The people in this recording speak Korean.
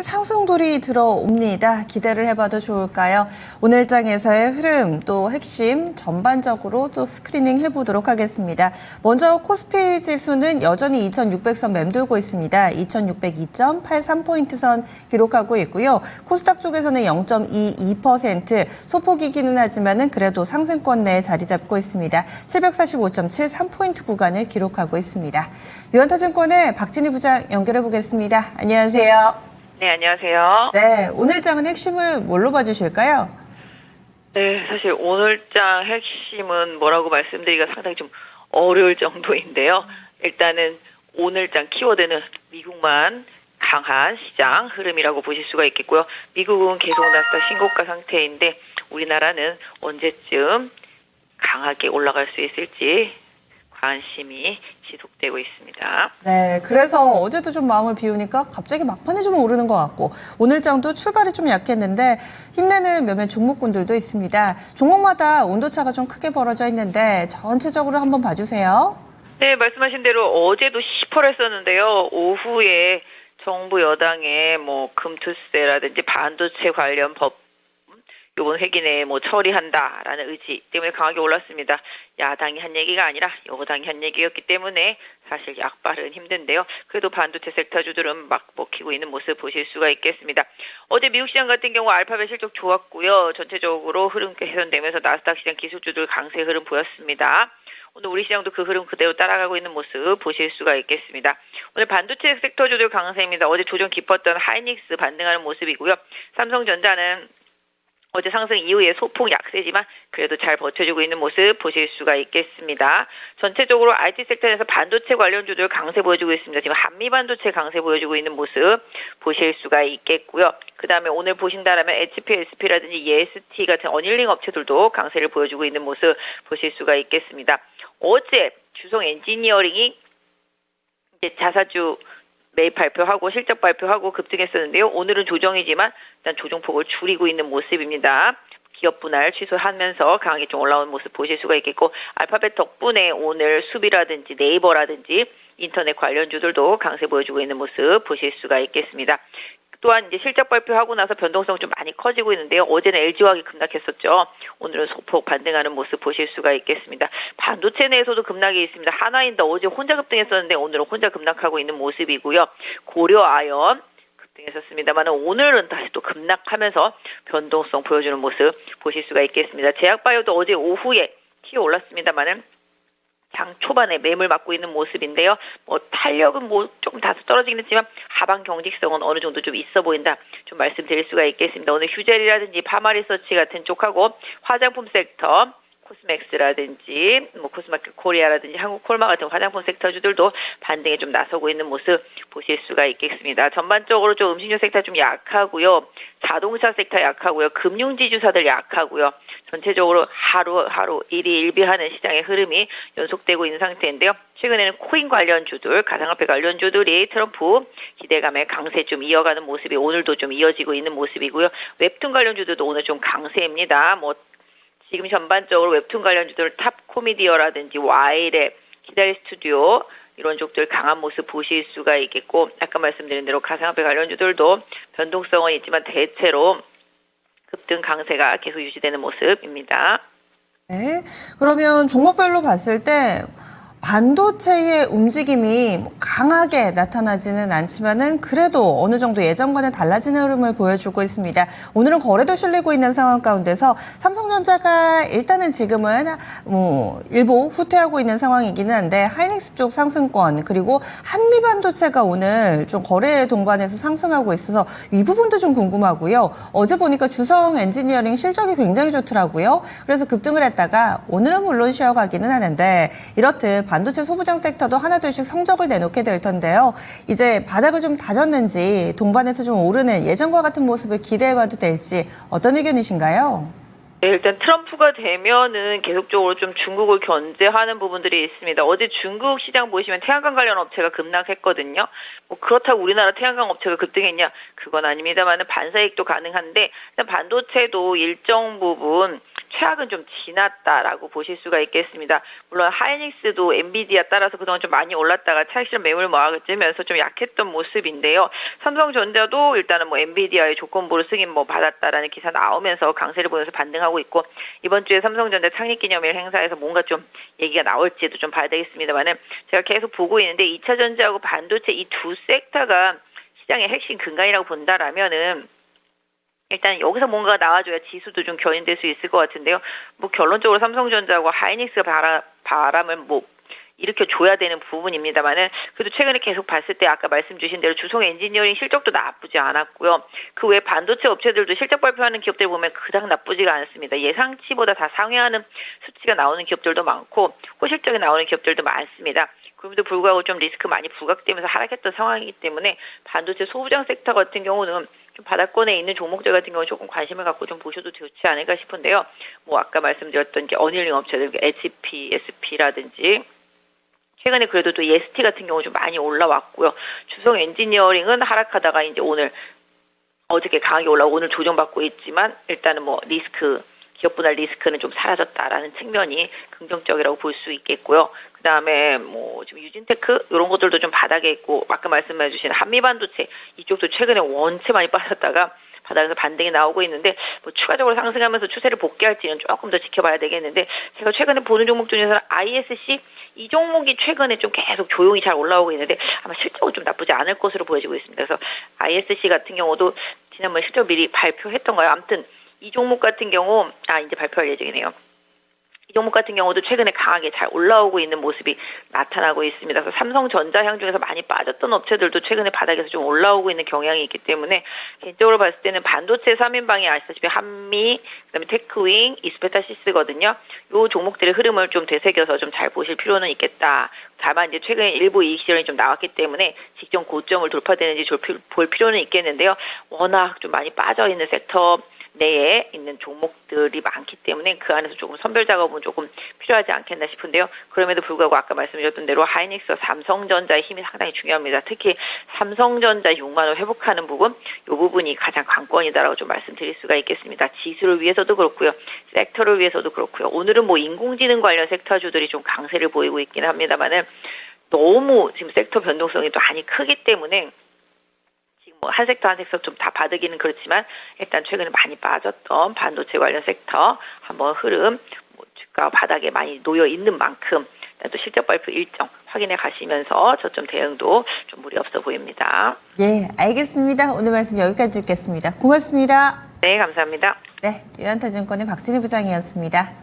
상승불이 들어옵니다. 기대를 해봐도 좋을까요? 오늘 장에서의 흐름 또 핵심 전반적으로 또 스크리닝 해보도록 하겠습니다. 먼저 코스피 지수는 여전히 2600선 맴돌고 있습니다. 2602.83포인트 선 기록하고 있고요. 코스닥 쪽에서는 0.22% 소폭이기는 하지만은 그래도 상승권 내에 자리 잡고 있습니다. 745.73포인트 구간을 기록하고 있습니다. 유한타증권의 박진희 부장 연결해 보겠습니다. 안녕하세요. 네, 안녕하세요. 네, 오늘 장은 핵심을 뭘로 봐주실까요? 네, 사실 오늘장 핵심은 뭐라고 말씀드리기가 상당히 좀 어려울 정도인데요. 일단은 오늘장 키워드는 미국만 강한 시장 흐름이라고 보실 수가 있겠고요. 미국은 계속 나스닥 신고가 상태인데 우리나라는 언제쯤 강하게 올라갈 수 있을지 관심이 지속되고 있습니다. 네, 그래서 어제도 좀 마음을 비우니까 갑자기 막판에 좀 오르는 것 같고 오늘 장도 출발이 좀 약했는데 힘내는 몇몇 종목군들도 있습니다. 종목마다 온도차가 좀 크게 벌어져 있는데 전체적으로 한번 봐주세요. 네, 말씀하신 대로 어제도 시퍼랬었는데요. 오후에 정부 여당의 금투세라든지 반도체 관련 법 이번 회기 내에 처리한다라는 의지 때문에 강하게 올랐습니다. 야당이 한 얘기가 아니라 여당이 한 얘기였기 때문에 사실 약발은 힘든데요. 그래도 반도체 섹터주들은 막 먹히고 있는 모습 보실 수가 있겠습니다. 어제 미국 시장 같은 경우 알파벳 실적 좋았고요. 전체적으로 흐름 개선되면서 나스닥 시장 기술주들 강세 흐름 보였습니다. 오늘 우리 시장도 그 흐름 그대로 따라가고 있는 모습 보실 수가 있겠습니다. 오늘 반도체 섹터주들 강세입니다. 어제 조정 깊었던 하이닉스 반등하는 모습이고요. 삼성전자는 어제 상승 이후에 소폭 약세지만 그래도 잘 버텨주고 있는 모습 보실 수가 있겠습니다. 전체적으로 IT 섹터에서 반도체 관련주들 강세 보여주고 있습니다. 지금 한미 반도체 강세 보여주고 있는 모습 보실 수가 있겠고요. 그 다음에 오늘 보신다라면 HPSP라든지 EST 같은 어닐링 업체들도 강세를 보여주고 있는 모습 보실 수가 있겠습니다. 어제 주성 엔지니어링이 이제 자사주 매입 발표하고 실적 발표하고 급등했었는데요. 오늘은 조정이지만 일단 조정폭을 줄이고 있는 모습입니다. 기업 분할 취소하면서 강하게 좀 올라온 모습 보실 수가 있겠고 알파벳 덕분에 오늘 수비라든지 네이버라든지 인터넷 관련주들도 강세 보여주고 있는 모습 보실 수가 있겠습니다. 또한 이제 실적 발표하고 나서 변동성 좀 많이 커지고 있는데요. 어제는 LG화학이 급락했었죠. 오늘은 소폭 반등하는 모습 보실 수가 있겠습니다. 반도체 내에서도 급락이 있습니다. 하나인더 어제 혼자 급등했었는데 오늘은 혼자 급락하고 있는 모습이고요. 고려아연 급등했었습니다만 오늘은 다시 또 급락하면서 변동성 보여주는 모습 보실 수가 있겠습니다. 제약바이오도 어제 오후에 튀어 올랐습니다만은 장 초반에 매물 맞고 있는 모습인데요. 탄력은 조금 다소 떨어지긴 했지만 하방 경직성은 어느 정도 좀 있어 보인다. 좀 말씀드릴 수가 있겠습니다. 오늘 휴젤이라든지 파마리서치 같은 쪽하고 화장품 섹터 코스맥스라든지 코스마켓 코리아라든지 한국콜마 같은 화장품 섹터주들도 반등에 좀 나서고 있는 모습 보실 수가 있겠습니다. 전반적으로 좀 음식료 섹터 좀 약하고요. 자동차 섹터 약하고요. 금융지주사들 약하고요. 전체적으로 하루 일희일비하는 시장의 흐름이 연속되고 있는 상태인데요. 최근에는 코인 관련주들, 가상화폐 관련주들이 트럼프 기대감에 강세 좀 이어가는 모습이 오늘도 좀 이어지고 있는 모습이고요. 웹툰 관련주들도 오늘 좀 강세입니다. 지금 전반적으로 웹툰 관련주들 탑코미디어라든지 와일의 기다리 스튜디오 이런 쪽들 강한 모습 보실 수가 있겠고 아까 말씀드린 대로 가상화폐 관련주들도 변동성은 있지만 대체로 급등 강세가 계속 유지되는 모습입니다. 네, 그러면 종목별로 봤을 때 반도체의 움직임이 강하게 나타나지는 않지만은 그래도 어느 정도 예전과는 달라지는 흐름을 보여주고 있습니다. 오늘은 거래도 실리고 있는 상황 가운데서 삼성전자가 일단은 지금은 일부 후퇴하고 있는 상황이기는 한데 하이닉스 쪽 상승권 그리고 한미 반도체가 오늘 좀 거래 동반해서 상승하고 있어서 이 부분도 좀 궁금하고요. 어제 보니까 주성 엔지니어링 실적이 굉장히 좋더라고요. 그래서 급등을 했다가 오늘은 물론 쉬어가기는 하는데 이렇듯 반도체 소부장 섹터도 하나둘씩 성적을 내놓게 될 텐데요. 이제 바닥을 좀 다졌는지 동반해서 좀 오르는 예전과 같은 모습을 기대해봐도 될지 어떤 의견이신가요? 네, 일단 트럼프가 되면은 계속적으로 좀 중국을 견제하는 부분들이 있습니다. 어제 중국 시장 보시면 태양광 관련 업체가 급락했거든요. 그렇다고 우리나라 태양광 업체가 급등했냐? 그건 아닙니다만은 반사익도 가능한데 일단 반도체도 일정 부분 최악은 좀 지났다라고 보실 수가 있겠습니다. 물론 하이닉스도 엔비디아 따라서 그동안 좀 많이 올랐다가 차익 실현 매물 모아지면서 좀 약했던 모습인데요. 삼성전자도 일단은 뭐 엔비디아의 조건부로 승인 뭐 받았다라는 기사 나오면서 강세를 보면서 반등하고 있고, 이번 주에 삼성전자 창립기념일 행사에서 뭔가 좀 얘기가 나올지도 좀 봐야 되겠습니다만은, 제가 계속 보고 있는데 2차 전지하고 반도체 이 두 섹터가 시장의 핵심 근간이라고 본다라면은 일단 여기서 뭔가 나와줘야 지수도 좀 견인될 수 있을 것 같은데요. 뭐 결론적으로 삼성전자하고 하이닉스가 바람을 뭐 일으켜줘야 되는 부분입니다만은, 그래도 최근에 계속 봤을 때 아까 말씀 주신 대로 주성 엔지니어링 실적도 나쁘지 않았고요. 그 외 반도체 업체들도 실적 발표하는 기업들 보면 그닥 나쁘지가 않습니다. 예상치보다 다 상회하는 수치가 나오는 기업들도 많고 호실적이 나오는 기업들도 많습니다. 그럼에도 불구하고 좀 리스크 많이 부각되면서 하락했던 상황이기 때문에 반도체 소부장 섹터 같은 경우는 좀 바닥권에 있는 종목들 같은 경우는 조금 관심을 갖고 좀 보셔도 좋지 않을까 싶은데요. 뭐 아까 말씀드렸던 게 어닐링 업체들, HP, SP라든지 최근에 그래도 또 EST 같은 경우 좀 많이 올라왔고요. 주성 엔지니어링은 하락하다가 이제 오늘 어저께 강하게 올라오고 오늘 조정받고 있지만 일단은 뭐 기업 분할 리스크는 좀 사라졌다라는 측면이 긍정적이라고 볼 수 있겠고요. 그다음에 뭐 지금 유진테크 이런 것들도 좀 바닥에 있고, 아까 말씀해 주신 한미반도체 이쪽도 최근에 원체 많이 빠졌다가 바닥에서 반등이 나오고 있는데, 뭐 추가적으로 상승하면서 추세를 복귀할지는 조금 더 지켜봐야 되겠는데, 제가 최근에 보는 종목 중에서는 ISC 이 종목이 최근에 좀 계속 조용히 잘 올라오고 있는데 아마 실적은 좀 나쁘지 않을 것으로 보여지고 있습니다. 그래서 ISC 같은 경우도 지난번 실적 미리 발표했던가요? 아무튼 이 종목 같은 경우 이제 발표할 예정이네요. 이 종목 같은 경우도 최근에 강하게 잘 올라오고 있는 모습이 나타나고 있습니다. 그래서 삼성전자향 중에서 많이 빠졌던 업체들도 최근에 바닥에서 좀 올라오고 있는 경향이 있기 때문에 개인적으로 봤을 때는 반도체 3인방이 아시다시피 한미, 그다음에 테크윙, 이스페타시스거든요. 이 종목들의 흐름을 좀 되새겨서 좀 잘 보실 필요는 있겠다. 다만 이제 최근에 일부 이익 실현이 좀 나왔기 때문에 직전 고점을 돌파되는지 볼 필요는 있겠는데요. 워낙 좀 많이 빠져 있는 섹터 내에 있는 종목들이 많기 때문에 그 안에서 조금 선별 작업은 조금 필요하지 않겠나 싶은데요. 그럼에도 불구하고 아까 말씀드렸던 대로 하이닉스, 삼성전자의 힘이 상당히 중요합니다. 특히 삼성전자 6만 원 회복하는 부분, 이 부분이 가장 관건이다라고 좀 말씀드릴 수가 있겠습니다. 지수를 위해서도 그렇고요, 섹터를 위해서도 그렇고요. 오늘은 뭐 인공지능 관련 섹터주들이 좀 강세를 보이고 있긴 합니다만은 너무 지금 섹터 변동성이 또 많이 크기 때문에 한 섹터 한 섹터 좀 다 바닥이는 그렇지만 일단 최근에 많이 빠졌던 반도체 관련 섹터 한번 흐름, 주가 바닥에 많이 놓여 있는 만큼 또 실적 발표 일정 확인해 가시면서 저점 대응도 좀 무리 없어 보입니다. 예, 알겠습니다. 오늘 말씀 여기까지 듣겠습니다. 고맙습니다. 네, 감사합니다. 네, 유한타증권의 박진희 부장이었습니다.